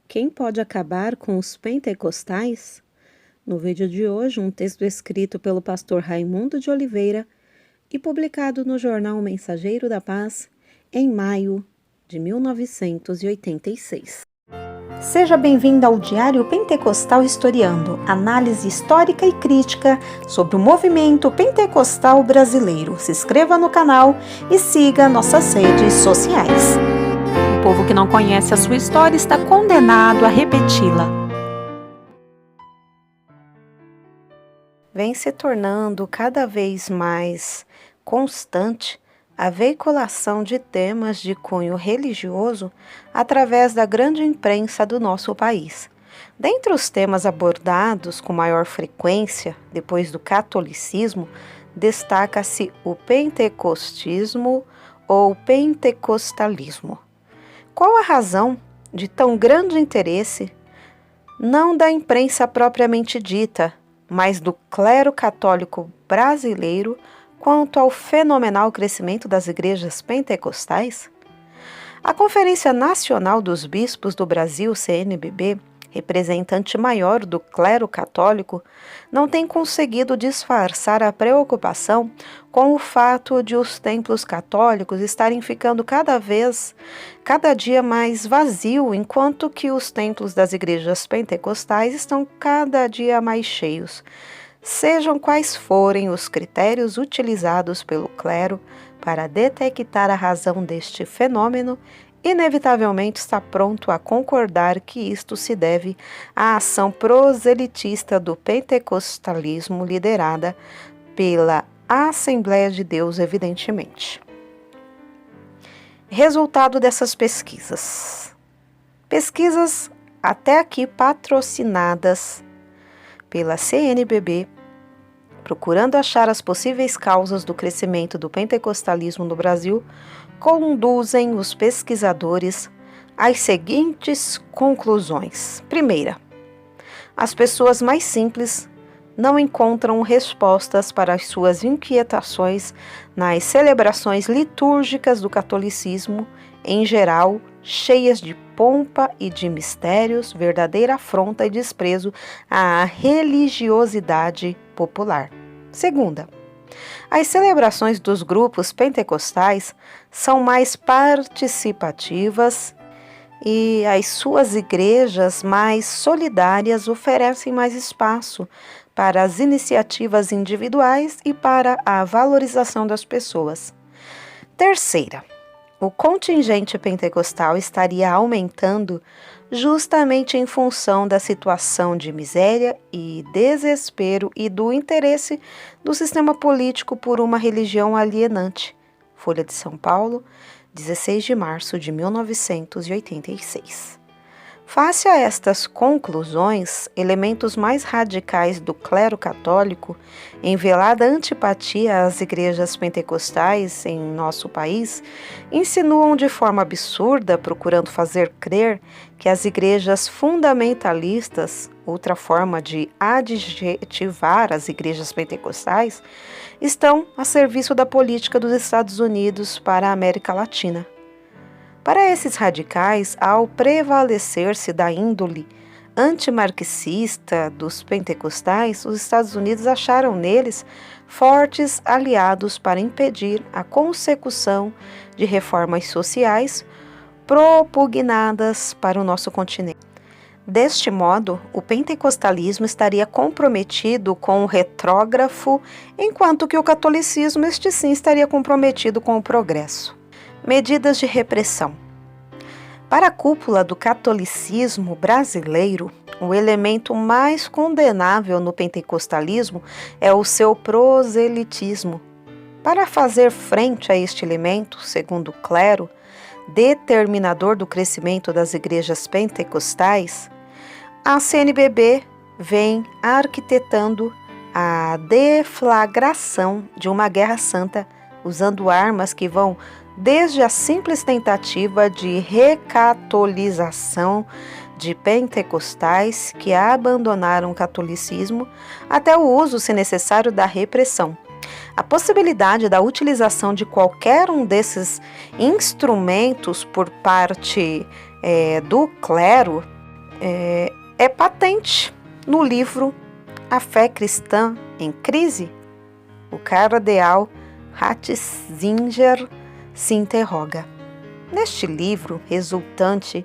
Quem pode acabar com os pentecostais? No vídeo de hoje, um texto escrito pelo pastor Raimundo de Oliveira e publicado no jornal Mensageiro da Paz em maio de 1986. Seja bem-vindo ao Diário Pentecostal Historiando, análise histórica e crítica sobre o movimento pentecostal brasileiro. Se inscreva no canal e siga nossas redes sociais. O povo que não conhece a sua história está condenado a repeti-la. Vem se tornando cada vez mais constante a veiculação de temas de cunho religioso através da grande imprensa do nosso país. Dentre os temas abordados com maior frequência, depois do catolicismo, destaca-se o pentecostismo ou pentecostalismo. Qual a razão de tão grande interesse, não da imprensa propriamente dita, mas do clero católico brasileiro, quanto ao fenomenal crescimento das igrejas pentecostais? A Conferência Nacional dos Bispos do Brasil, CNBB, representante maior do clero católico, não tem conseguido disfarçar a preocupação com o fato de os templos católicos estarem ficando cada dia mais vazios, enquanto que os templos das igrejas pentecostais estão cada dia mais cheios. Sejam quais forem os critérios utilizados pelo clero para detectar a razão deste fenômeno, inevitavelmente está pronto a concordar que isto se deve à ação proselitista do pentecostalismo liderada pela Assembleia de Deus, evidentemente. Resultado dessas pesquisas. Pesquisas até aqui patrocinadas pela CNBB, procurando achar as possíveis causas do crescimento do pentecostalismo no Brasil, conduzem os pesquisadores às seguintes conclusões. Primeira, as pessoas mais simples não encontram respostas para as suas inquietações nas celebrações litúrgicas do catolicismo, em geral, cheias de pompa e de mistérios, verdadeira afronta e desprezo à religiosidade popular. Segunda, as celebrações dos grupos pentecostais são mais participativas e as suas igrejas mais solidárias oferecem mais espaço para as iniciativas individuais e para a valorização das pessoas. Terceira, o contingente pentecostal estaria aumentando justamente em função da situação de miséria e desespero e do interesse do sistema político por uma religião alienante. Folha de São Paulo, 16 de março de 1986. Face a estas conclusões, elementos mais radicais do clero católico, em velada antipatia às igrejas pentecostais em nosso país, insinuam de forma absurda, procurando fazer crer que as igrejas fundamentalistas, outra forma de adjetivar as igrejas pentecostais, estão a serviço da política dos Estados Unidos para a América Latina. Para esses radicais, ao prevalecer-se da índole antimarxista dos pentecostais, os Estados Unidos acharam neles fortes aliados para impedir a consecução de reformas sociais propugnadas para o nosso continente. Deste modo, o pentecostalismo estaria comprometido com o retrógrafo, enquanto que o catolicismo, este sim, estaria comprometido com o progresso. Medidas de repressão. Para a cúpula do catolicismo brasileiro, o elemento mais condenável no pentecostalismo é o seu proselitismo. Para fazer frente a este elemento, segundo o clero, determinador do crescimento das igrejas pentecostais, a CNBB vem arquitetando a deflagração de uma guerra santa, usando armas que vão desde a simples tentativa de recatolização de pentecostais que abandonaram o catolicismo, até o uso, se necessário, da repressão. A possibilidade da utilização de qualquer um desses instrumentos por parte do clero é patente no livro A Fé Cristã em Crise. O cardeal Ratzinger se interroga. Neste livro, resultante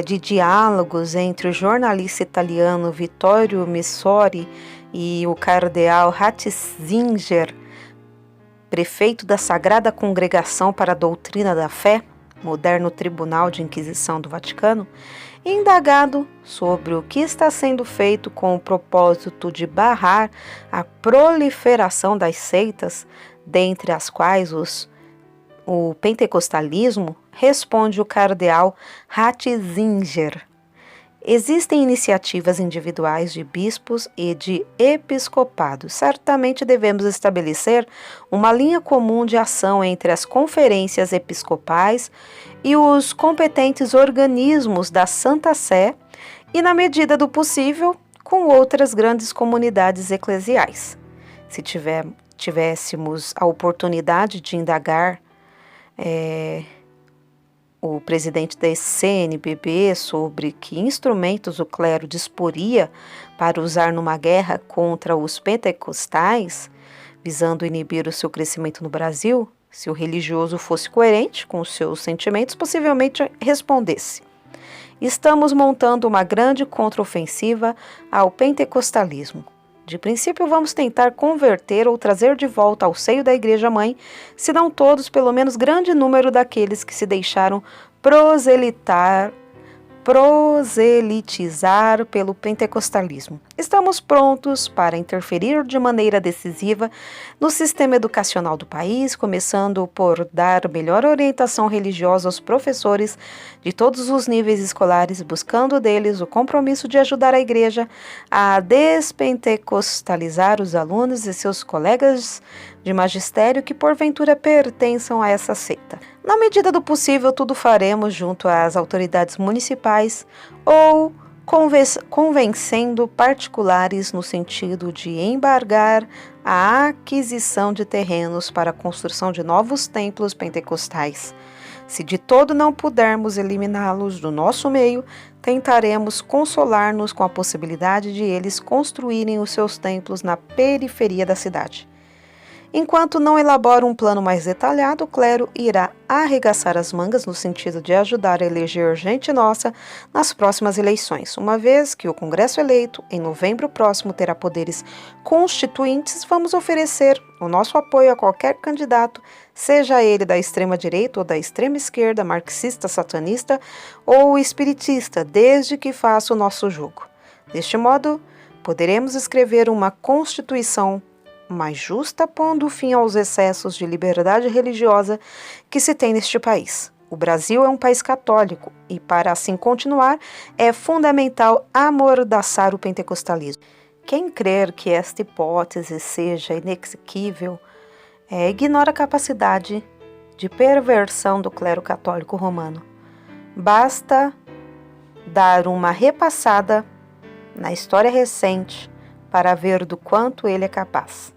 de diálogos entre o jornalista italiano Vittorio Missori e o cardeal Ratzinger, prefeito da Sagrada Congregação para a Doutrina da Fé, moderno Tribunal de Inquisição do Vaticano, indagado sobre o que está sendo feito com o propósito de barrar a proliferação das seitas, dentre as quais o pentecostalismo, responde o cardeal Ratzinger. Existem iniciativas individuais de bispos e de episcopados. Certamente devemos estabelecer uma linha comum de ação entre as conferências episcopais e os competentes organismos da Santa Sé e, na medida do possível, com outras grandes comunidades eclesiais. Se tivéssemos a oportunidade de indagar o presidente da CNBB sobre que instrumentos o clero disporia para usar numa guerra contra os pentecostais, visando inibir o seu crescimento no Brasil, se o religioso fosse coerente com os seus sentimentos, possivelmente respondesse: estamos montando uma grande contraofensiva ao pentecostalismo. De princípio, vamos tentar converter ou trazer de volta ao seio da Igreja-mãe, se não todos, pelo menos grande número daqueles que se deixaram proselitizar pelo pentecostalismo. Estamos prontos para interferir de maneira decisiva no sistema educacional do país, começando por dar melhor orientação religiosa aos professores de todos os níveis escolares, buscando deles o compromisso de ajudar a Igreja a despentecostalizar os alunos e seus colegas de magistério que porventura pertençam a essa seita. Na medida do possível, tudo faremos junto às autoridades municipais ou convencendo particulares no sentido de embargar a aquisição de terrenos para a construção de novos templos pentecostais. Se de todo não pudermos eliminá-los do nosso meio, tentaremos consolar-nos com a possibilidade de eles construírem os seus templos na periferia da cidade. Enquanto não elabora um plano mais detalhado, o clero irá arregaçar as mangas no sentido de ajudar a eleger gente nossa nas próximas eleições. Uma vez que o Congresso eleito, em novembro próximo, terá poderes constituintes, vamos oferecer o nosso apoio a qualquer candidato, seja ele da extrema-direita ou da extrema-esquerda, marxista, satanista ou espiritista, desde que faça o nosso jugo. Deste modo, poderemos escrever uma Constituição mais justa, pondo fim aos excessos de liberdade religiosa que se tem neste país. O Brasil é um país católico e, para assim continuar, é fundamental amordaçar o pentecostalismo. Quem crer que esta hipótese seja inexequível ignora a capacidade de perversão do clero católico romano. Basta dar uma repassada na história recente para ver do quanto ele é capaz.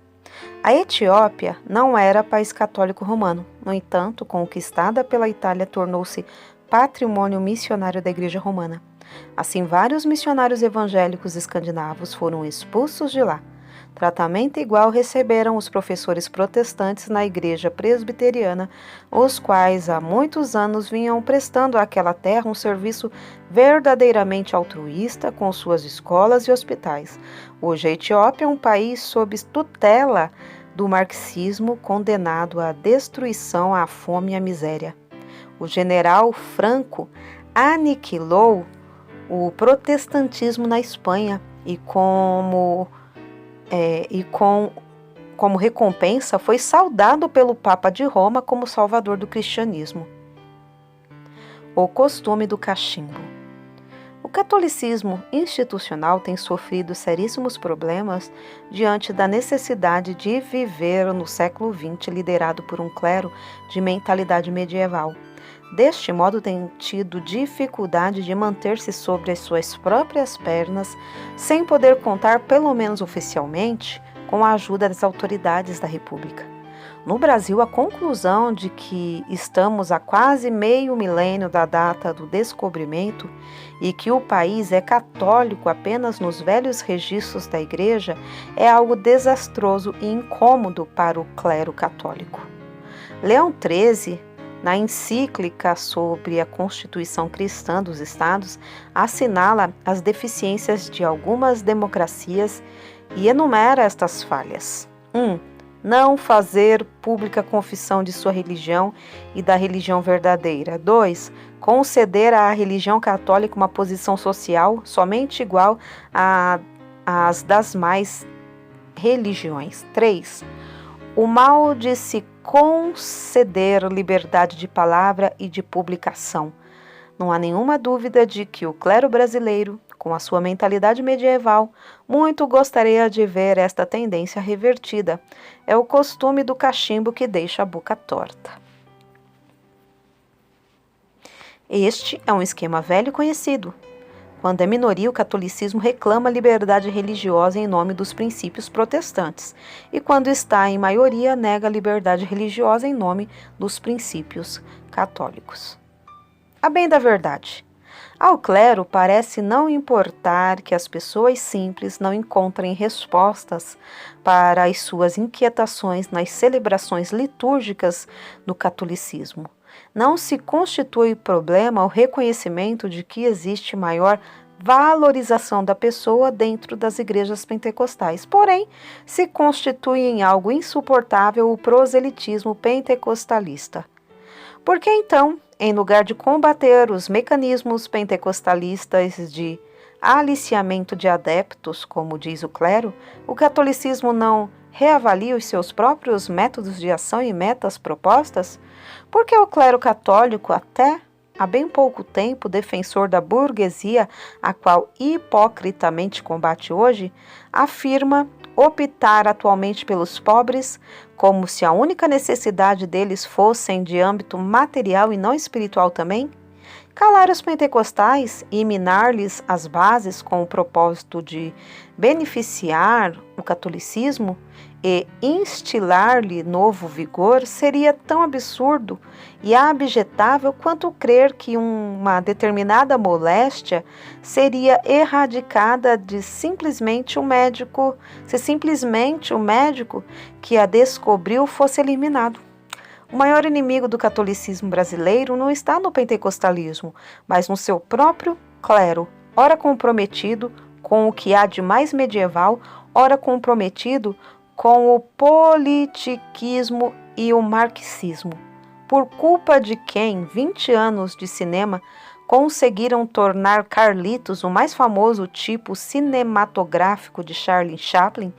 A Etiópia não era país católico romano. No entanto, conquistada pela Itália, tornou-se patrimônio missionário da Igreja Romana. Assim, vários missionários evangélicos escandinavos foram expulsos de lá. Tratamento igual receberam os professores protestantes na Igreja Presbiteriana, os quais há muitos anos vinham prestando àquela terra um serviço verdadeiramente altruísta com suas escolas e hospitais. Hoje a Etiópia é um país sob tutela do marxismo, condenado à destruição, à fome e à miséria. O general Franco aniquilou o protestantismo na Espanha e como recompensa foi saudado pelo Papa de Roma como salvador do cristianismo. O costume do cachimbo. O catolicismo institucional tem sofrido seríssimos problemas diante da necessidade de viver no século XX liderado por um clero de mentalidade medieval. Deste modo, tem tido dificuldade de manter-se sobre as suas próprias pernas, sem poder contar, pelo menos oficialmente, com a ajuda das autoridades da República. No Brasil, a conclusão de que estamos a quase meio milênio da data do descobrimento e que o país é católico apenas nos velhos registros da Igreja é algo desastroso e incômodo para o clero católico. Leão XIII, na encíclica sobre a Constituição Cristã dos Estados, assinala as deficiências de algumas democracias e enumera estas falhas. 1. Não fazer pública confissão de sua religião e da religião verdadeira. 2. Conceder à religião católica uma posição social somente igual às das mais religiões. 3. O mal de se conceder liberdade de palavra e de publicação. Não há nenhuma dúvida de que o clero brasileiro, com a sua mentalidade medieval, muito gostaria de ver esta tendência revertida. É o costume do cachimbo que deixa a boca torta. Este é um esquema velho e conhecido. Quando é minoria, o catolicismo reclama liberdade religiosa em nome dos princípios protestantes, e quando está em maioria, nega a liberdade religiosa em nome dos princípios católicos. A bem da verdade, ao clero parece não importar que as pessoas simples não encontrem respostas para as suas inquietações nas celebrações litúrgicas do catolicismo. Não se constitui problema o reconhecimento de que existe maior valorização da pessoa dentro das igrejas pentecostais. Porém, se constitui em algo insuportável o proselitismo pentecostalista. Por que então, em lugar de combater os mecanismos pentecostalistas de aliciamento de adeptos, como diz o clero, o catolicismo não reavalia os seus próprios métodos de ação e metas propostas? Porque o clero católico, até há bem pouco tempo defensor da burguesia, a qual hipocritamente combate hoje, afirma optar atualmente pelos pobres, como se a única necessidade deles fossem de âmbito material e não espiritual também? Calar os pentecostais e minar-lhes as bases com o propósito de beneficiar o catolicismo e instilar-lhe novo vigor seria tão absurdo e abjetável quanto crer que uma determinada moléstia seria erradicada de simplesmente o médico que a descobriu fosse eliminado. O maior inimigo do catolicismo brasileiro não está no pentecostalismo, mas no seu próprio clero, ora comprometido com o que há de mais medieval, ora comprometido com o politiquismo e o marxismo. Por culpa de quem 20 anos de cinema conseguiram tornar Carlitos o mais famoso tipo cinematográfico de Charlie Chaplin,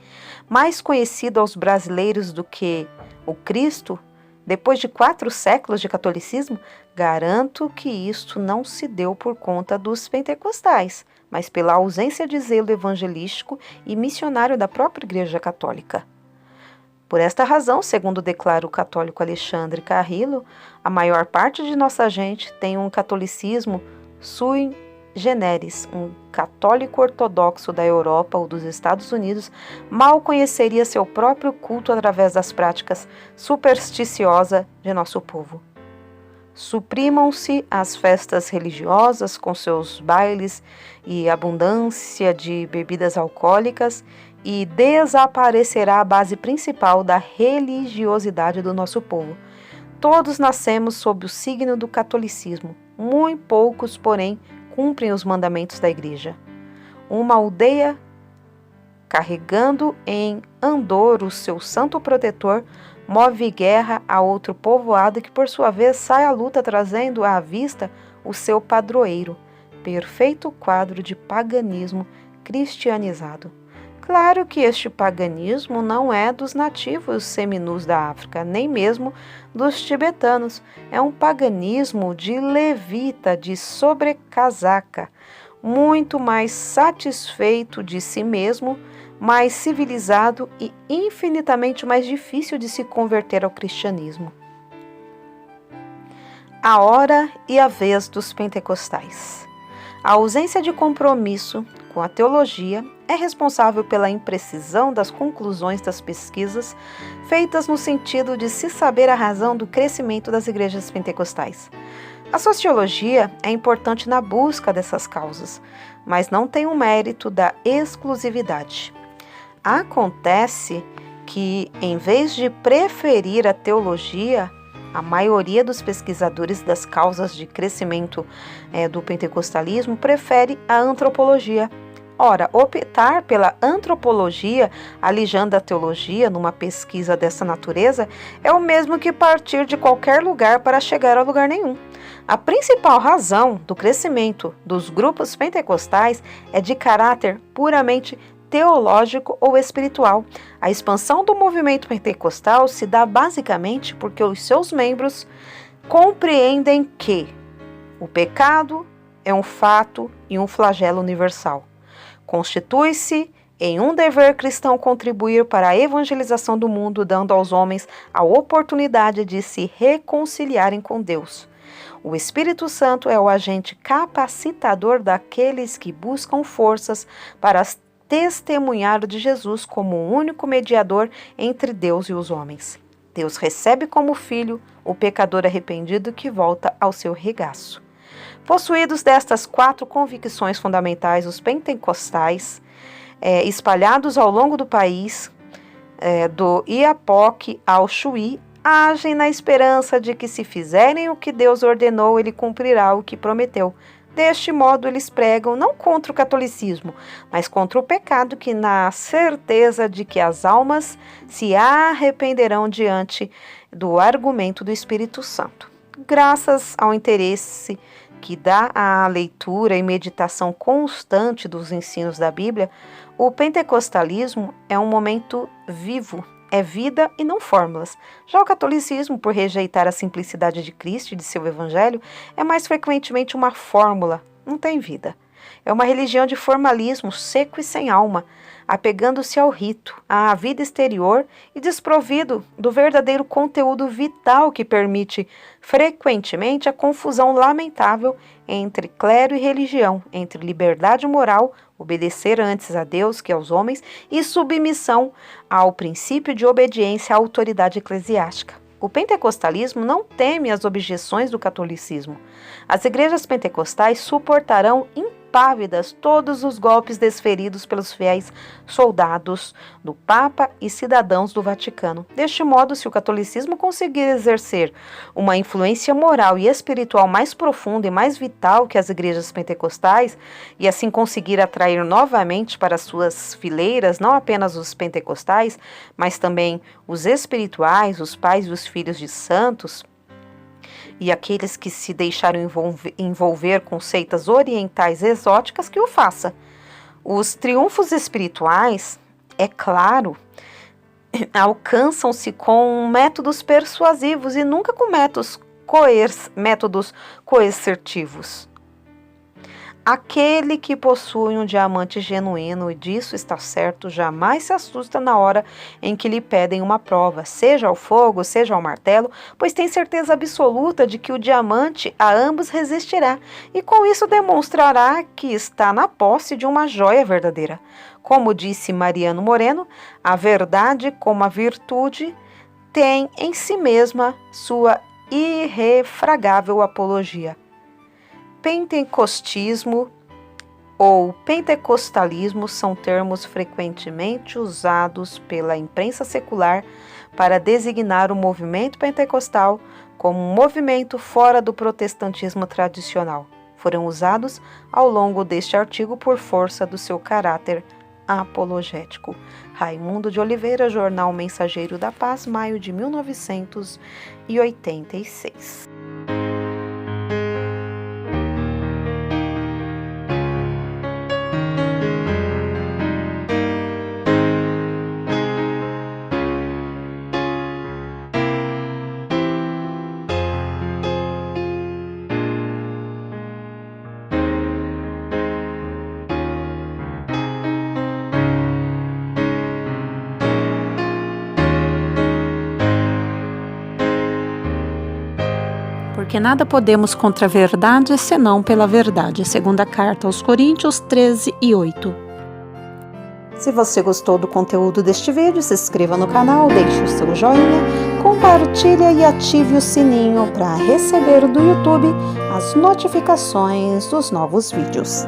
mais conhecido aos brasileiros do que o Cristo, depois de 4 séculos de catolicismo, garanto que isto não se deu por conta dos pentecostais, mas pela ausência de zelo evangelístico e missionário da própria Igreja Católica. Por esta razão, segundo declara o católico Alexandre Carrillo, a maior parte de nossa gente tem um catolicismo sui generis. Um católico ortodoxo da Europa ou dos Estados Unidos mal conheceria seu próprio culto através das práticas supersticiosas de nosso povo. Suprimam-se as festas religiosas com seus bailes e abundância de bebidas alcoólicas e desaparecerá a base principal da religiosidade do nosso povo. Todos nascemos sob o signo do catolicismo, muito poucos, porém, cumprem os mandamentos da Igreja. Uma aldeia carregando em andor o seu santo protetor, move guerra a outro povoado que, por sua vez, sai à luta trazendo à vista o seu padroeiro, perfeito quadro de paganismo cristianizado. Claro que este paganismo não é dos nativos seminus da África, nem mesmo dos tibetanos. É um paganismo de levita, de sobrecasaca, muito mais satisfeito de si mesmo, mais civilizado e infinitamente mais difícil de se converter ao cristianismo. A hora e a vez dos pentecostais. A ausência de compromisso com a teologia é responsável pela imprecisão das conclusões das pesquisas feitas no sentido de se saber a razão do crescimento das igrejas pentecostais. A sociologia é importante na busca dessas causas, mas não tem o mérito da exclusividade. Acontece que, em vez de preferir a teologia, a maioria dos pesquisadores das causas de crescimento do pentecostalismo prefere a antropologia. Ora, optar pela antropologia, alijando a teologia numa pesquisa dessa natureza, é o mesmo que partir de qualquer lugar para chegar a lugar nenhum. A principal razão do crescimento dos grupos pentecostais é de caráter puramente teológico ou espiritual. A expansão do movimento pentecostal se dá basicamente porque os seus membros compreendem que o pecado é um fato e um flagelo universal. Constitui-se em um dever cristão contribuir para a evangelização do mundo, dando aos homens a oportunidade de se reconciliarem com Deus. O Espírito Santo é o agente capacitador daqueles que buscam forças para testemunhar de Jesus como o único mediador entre Deus e os homens. Deus recebe como filho o pecador arrependido que volta ao seu regaço. Possuídos destas 4 convicções fundamentais, os pentecostais, espalhados ao longo do país, do Iapoque ao Chuí, agem na esperança de que, se fizerem o que Deus ordenou, Ele cumprirá o que prometeu. Deste modo, eles pregam não contra o catolicismo, mas contra o pecado, que na certeza de que as almas se arrependerão diante do argumento do Espírito Santo. Graças ao interesse que dá à leitura e meditação constante dos ensinos da Bíblia, o pentecostalismo é um momento vivo, é vida e não fórmulas. Já o catolicismo, por rejeitar a simplicidade de Cristo e de seu evangelho, é mais frequentemente uma fórmula, não tem vida. É uma religião de formalismo seco e sem alma, apegando-se ao rito, à vida exterior e desprovido do verdadeiro conteúdo vital que permite, frequentemente, a confusão lamentável entre clero e religião, entre liberdade moral, obedecer antes a Deus que aos homens, e submissão ao princípio de obediência à autoridade eclesiástica. O pentecostalismo não teme as objeções do catolicismo. As igrejas pentecostais suportarão impávidas todos os golpes desferidos pelos fiéis soldados do Papa e cidadãos do Vaticano. Deste modo, se o catolicismo conseguir exercer uma influência moral e espiritual mais profunda e mais vital que as igrejas pentecostais, e assim conseguir atrair novamente para suas fileiras não apenas os pentecostais, mas também os espirituais, os pais e os filhos de santos, e aqueles que se deixaram envolver com seitas orientais exóticas, que o faça. Os triunfos espirituais, é claro, alcançam-se com métodos persuasivos e nunca com métodos coercitivos. Aquele que possui um diamante genuíno, e disso está certo, jamais se assusta na hora em que lhe pedem uma prova, seja ao fogo, seja ao martelo, pois tem certeza absoluta de que o diamante a ambos resistirá, e com isso demonstrará que está na posse de uma joia verdadeira. Como disse Mariano Moreno, a verdade, como a virtude, tem em si mesma sua irrefragável apologia. Pentecostismo ou pentecostalismo são termos frequentemente usados pela imprensa secular para designar o movimento pentecostal como um movimento fora do protestantismo tradicional. Foram usados ao longo deste artigo por força do seu caráter apologético. Raimundo de Oliveira, Jornal Mensageiro da Paz, maio de 1986. porque nada podemos contra a verdade, senão pela verdade. Segunda carta aos Coríntios 13:8. Se você gostou do conteúdo deste vídeo, se inscreva no canal, deixe o seu joinha, compartilhe e ative o sininho para receber do YouTube as notificações dos novos vídeos.